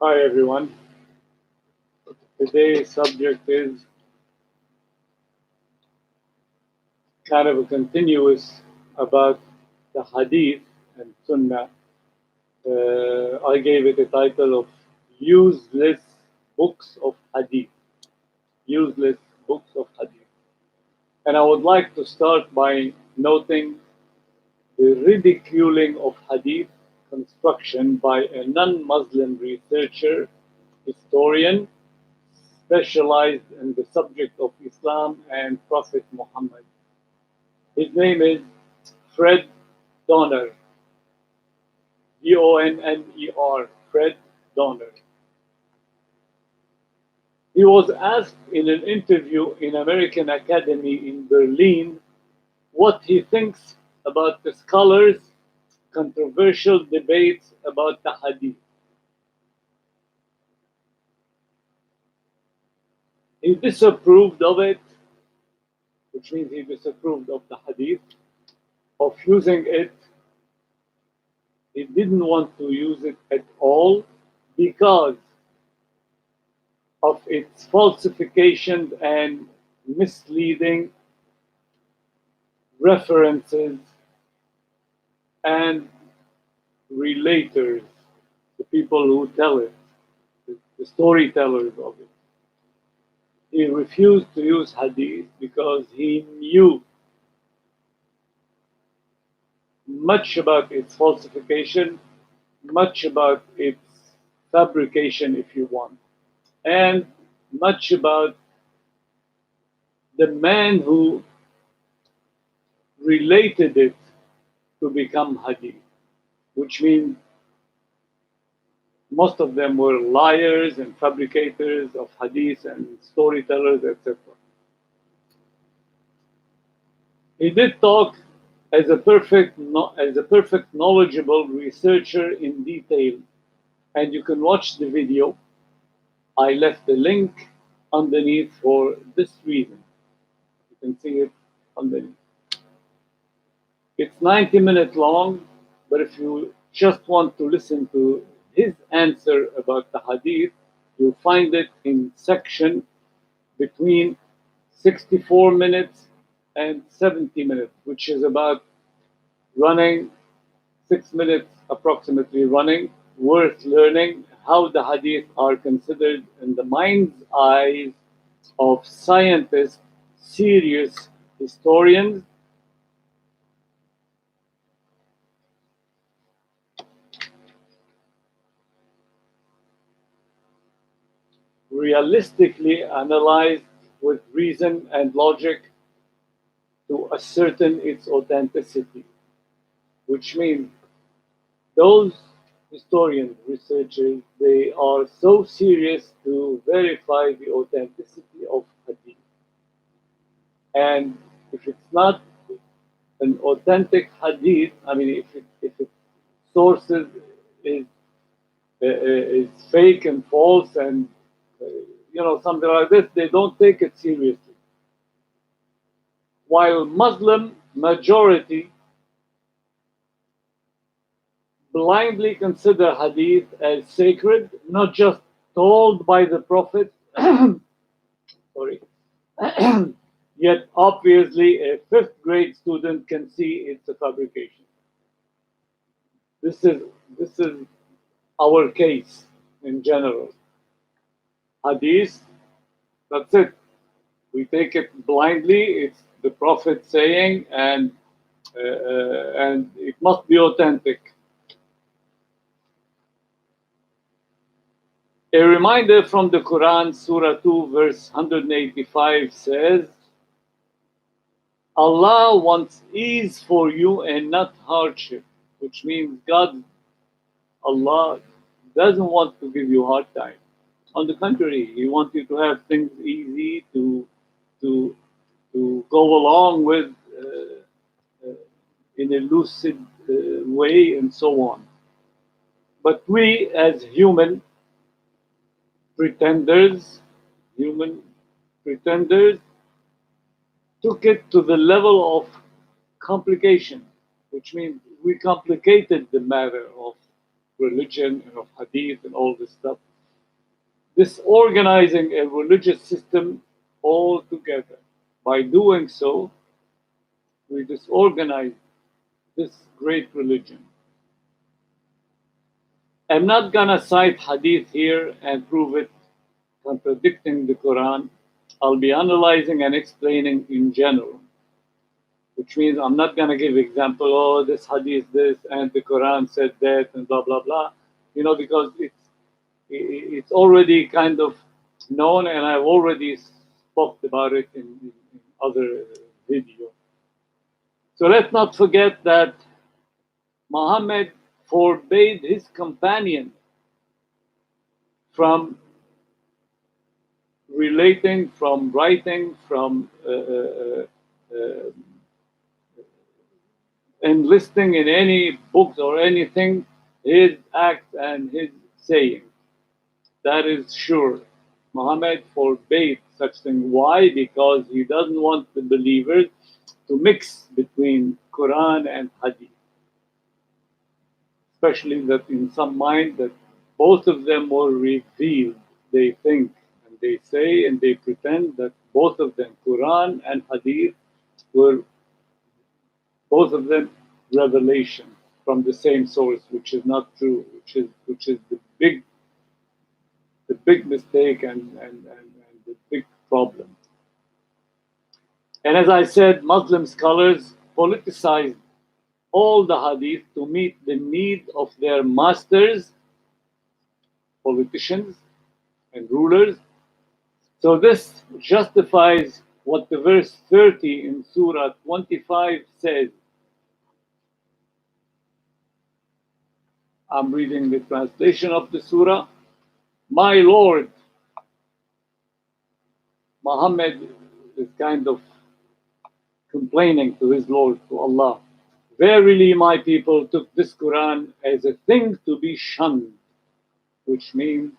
Hi everyone. Today's subject is kind of a continuous about the Hadith and Sunnah. I gave it a title of Useless Books of Hadith. Useless Books of Hadith. And I would like to start by noting the ridiculing of Hadith construction by a non-Muslim researcher, historian, specialized in the subject of Islam and Prophet Muhammad. His name is Fred Donner, Donner, Fred Donner. He was asked in an interview in American Academy in Berlin what he thinks about the scholars' controversial debates about the Hadith. He disapproved of it, which means he disapproved of the Hadith, of using it. He didn't want to use it at all because of its falsification and misleading references and relators, the people who tell it, the storytellers of it. He refused to use Hadith because he knew much about its falsification, much about its fabrication, if you want, and much about the man who related it to become Hadith, which means most of them were liars and fabricators of Hadith and storytellers, etc. He did talk as a perfect knowledgeable researcher in detail, and you can watch the video. I left the link underneath for this reason. You can see it underneath. It's 90 minutes long, but if you just want to listen to his answer about the Hadith, you'll find it in section between 64 minutes and 70 minutes, which is about running 6 minutes approximately running, worth learning how the Hadith are considered in the mind's eyes of scientists, serious historians. Realistically analyzed with reason and logic to ascertain its authenticity, which means those historians, researchers, they are so serious to verify the authenticity of Hadith. And if it's not an authentic Hadith, I mean, if its sources is fake and false and something like this, they don't take it seriously. While Muslim majority blindly consider Hadith as sacred, not just told by the Prophet, sorry, yet obviously a fifth grade student can see it's a fabrication. This is our case in general. Hadith, that's it. We take it blindly. It's the Prophet saying, and it must be authentic. A reminder from the Quran, Surah 2, verse 185 says, Allah wants ease for you and not hardship, which means Allah doesn't want to give you hard time. On the contrary, He wants you to have things easy to go along with in a lucid way and so on. But we as human pretenders took it to the level of complication. which means we complicated the matter of religion and of hadith and all this stuff, disorganizing a religious system altogether. By doing so, we disorganize this great religion. I'm not gonna cite hadith here and prove it contradicting the Quran. I'll be analyzing and explaining in general, which means I'm not gonna give example, oh, this hadith this and the Quran said that and blah blah blah, because it's already kind of known and I've already spoke about it in other videos. So let's not forget that Muhammad forbade his companion from relating, from writing, from enlisting in any books or anything his acts and his saying. That is sure. Muhammad forbade such thing. Why? Because he doesn't want the believers to mix between Quran and Hadith. Especially that in some mind that both of them were revealed. They think and they say and they pretend that both of them, Quran and Hadith, were both of them revelation from the same source, which is not true, which is the big mistake and the big problem. And as I said, Muslim scholars politicized all the hadith to meet the need of their masters, politicians and rulers. So this justifies what the verse 30 in Surah 25 says. I'm reading the translation of the surah. My Lord, Muhammad is kind of complaining to his Lord, to Allah. Verily my people took this Quran as a thing to be shunned, which means,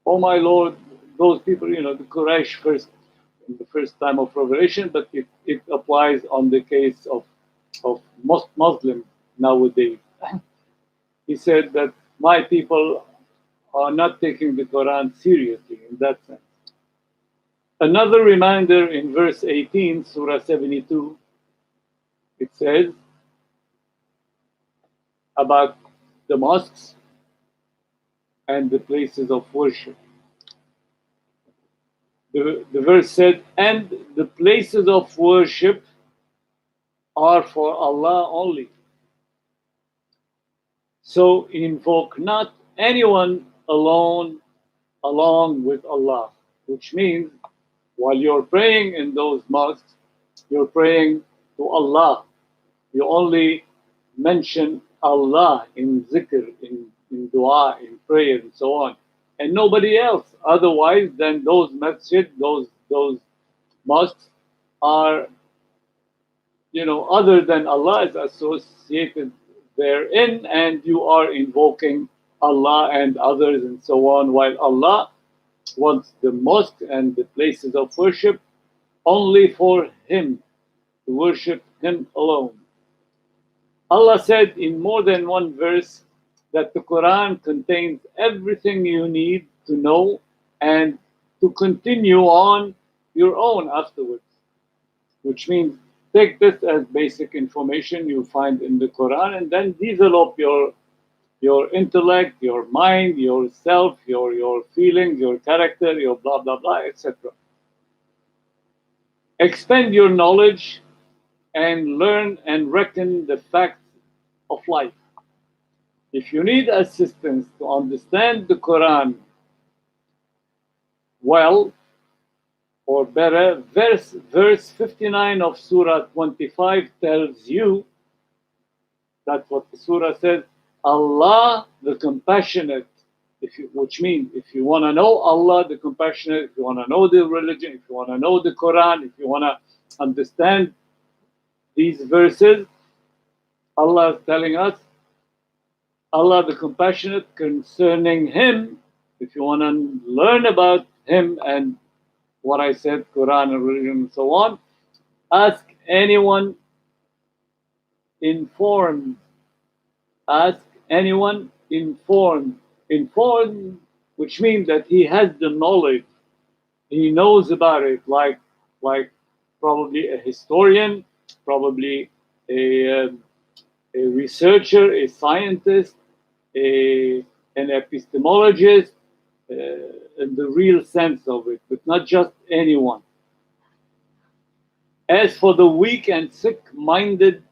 oh my Lord, those people, the Quraysh first, in the first time of revelation, but it applies on the case of most Muslims nowadays. He said that my people are not taking the Quran seriously in that sense. Another reminder in verse 18, Surah 72, it says about the mosques and the places of worship. The verse said, and the places of worship are for Allah only. So invoke not anyone along with Allah, which means while you're praying in those mosques, you're praying to Allah. You only mention Allah in zikr, in dua, in prayer, and so on, and nobody else. Otherwise, then those masjid, those mosques are, other than Allah is associated therein, and you are invoking Allah and others and so on, while Allah wants the mosque and the places of worship only for Him, to worship Him alone. Allah said in more than one verse that the Quran contains everything you need to know and to continue on your own afterwards, which means take this as basic information you find in the Quran and then develop your intellect, your mind, yourself, your feelings, your character, your blah blah blah, etc. Expand your knowledge and learn and reckon the facts of life. If you need assistance to understand the Quran well or better, verse 59 of Surah 25 tells you, that's what the surah says, Allah the Compassionate, which means if you want to know Allah the Compassionate, if you want to know the religion, if you want to know the Quran, if you want to understand these verses, Allah is telling us, Allah the Compassionate concerning Him, if you want to learn about Him and what I said, Quran and religion and so on, ask anyone informed. Ask anyone informed. Informed, which means that he has the knowledge. He knows about it, like probably a historian, probably a, a researcher, a scientist, an epistemologist, in the real sense of it, but not just anyone. As for the weak and sick-minded,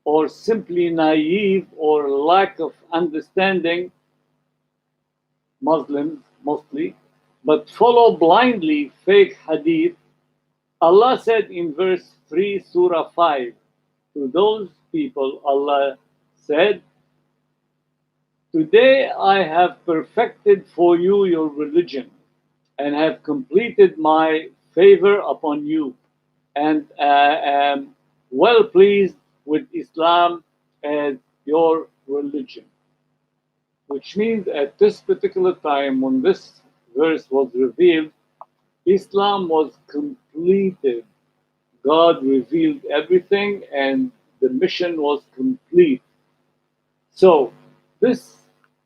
or simply naive or lack of understanding, Muslims mostly, but follow blindly fake hadith, Allah said in verse 3, Surah 5, to those people, Allah said, "Today I have perfected for you your religion and have completed my favor upon you, and am well pleased with Islam as your religion." Which means at this particular time, when this verse was revealed, Islam was completed. God revealed everything and the mission was complete. So, this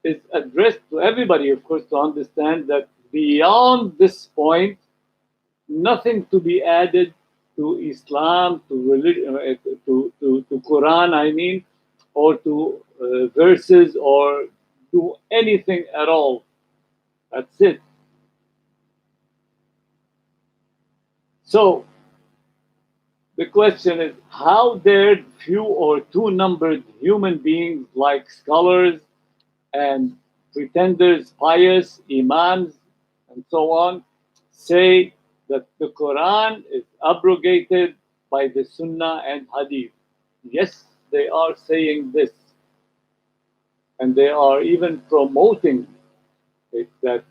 is addressed to everybody, of course, to understand that beyond this point, nothing to be added to Islam, to religion, to Quran, I mean, or to verses, or do anything at all. That's it. So the question is, how dared few or two-numbered human beings like scholars and pretenders, pious imams, and so on, say that the Quran is abrogated by the Sunnah and Hadith? Yes, they are saying this. And they are even promoting it, that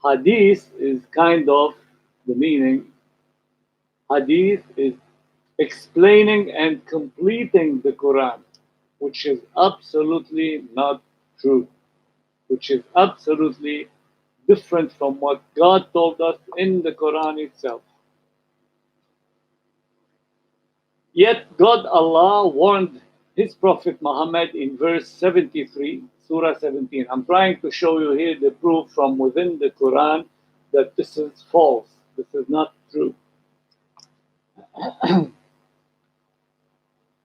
Hadith is kind of the meaning. Hadith is explaining and completing the Quran, which is absolutely not true, which is absolutely different from what God told us in the Quran itself. Yet God, Allah, warned His Prophet Muhammad in verse 73, Surah 17. I'm trying to show you here the proof from within the Quran that this is false, this is not true.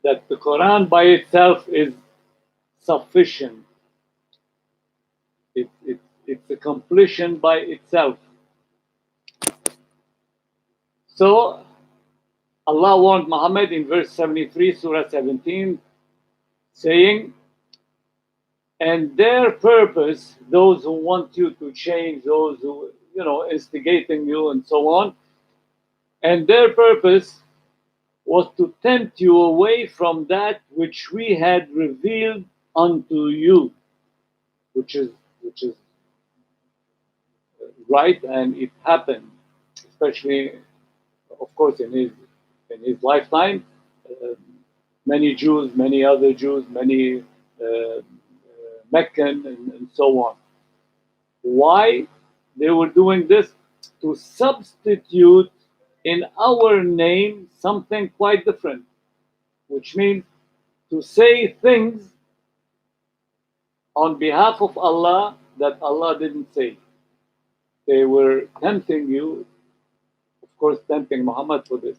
That the Quran by itself is sufficient. It's a completion by itself. So Allah warned Muhammad in verse 73, Surah 17, saying, "And their purpose, those who want you to change, those who, instigating you and so on, and their purpose was to tempt you away from that which we had revealed unto you," which is right, and it happened, especially, of course, in his lifetime. Many Jews, many other Jews, many Meccan, and so on. Why they were doing this? To substitute in our name something quite different, which means to say things on behalf of Allah that Allah didn't say. They were tempting you, of course, tempting Muhammad for this.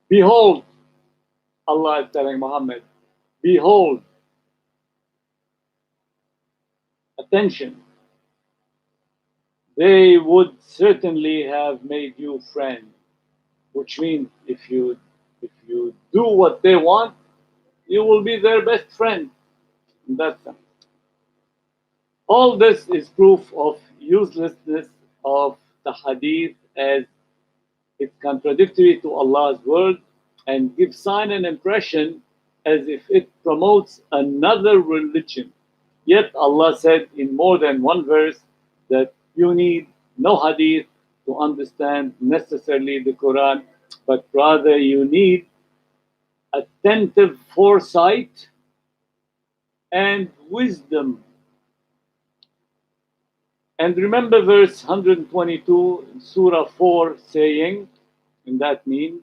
Behold, Allah is telling Muhammad, behold, attention, they would certainly have made you friend, which means if you do what they want, you will be their best friend in that sense. All this is proof of uselessness of the hadith, as it's contradictory to Allah's word and gives sign and impression as if it promotes another religion. Yet Allah said in more than one verse that you need no hadith to understand necessarily the Quran, but rather you need attentive foresight and wisdom. And remember verse 122 Surah 4 saying, in that meaning,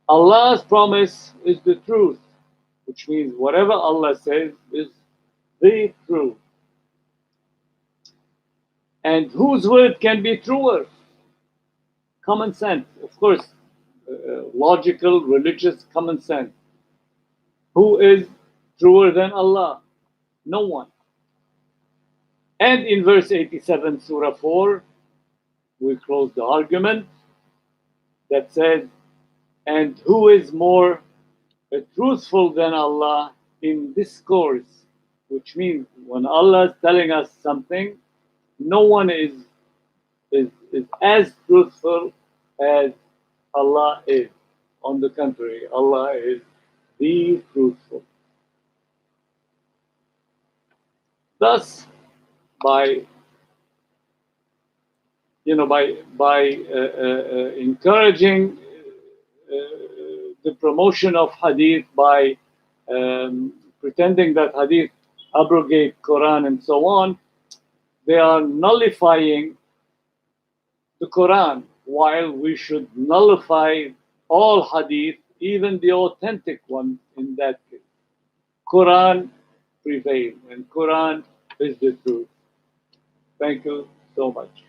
Allah's promise is the truth, which means whatever Allah says is the truth. And whose word can be truer? Common sense, of course, logical, religious common sense. Who is truer than Allah? No one. And in verse 87, Surah 4, we close the argument that says, and who is more truthful than Allah in discourse? Which means when Allah is telling us something, no one is as truthful as Allah is. On the contrary, Allah is the truthful. Thus, by encouraging the promotion of hadith, by pretending that hadith abrogate Quran and so on, they are nullifying the Quran, while we should nullify all hadith, even the authentic ones in that case. Quran prevails, and Quran is the truth. Thank you so much.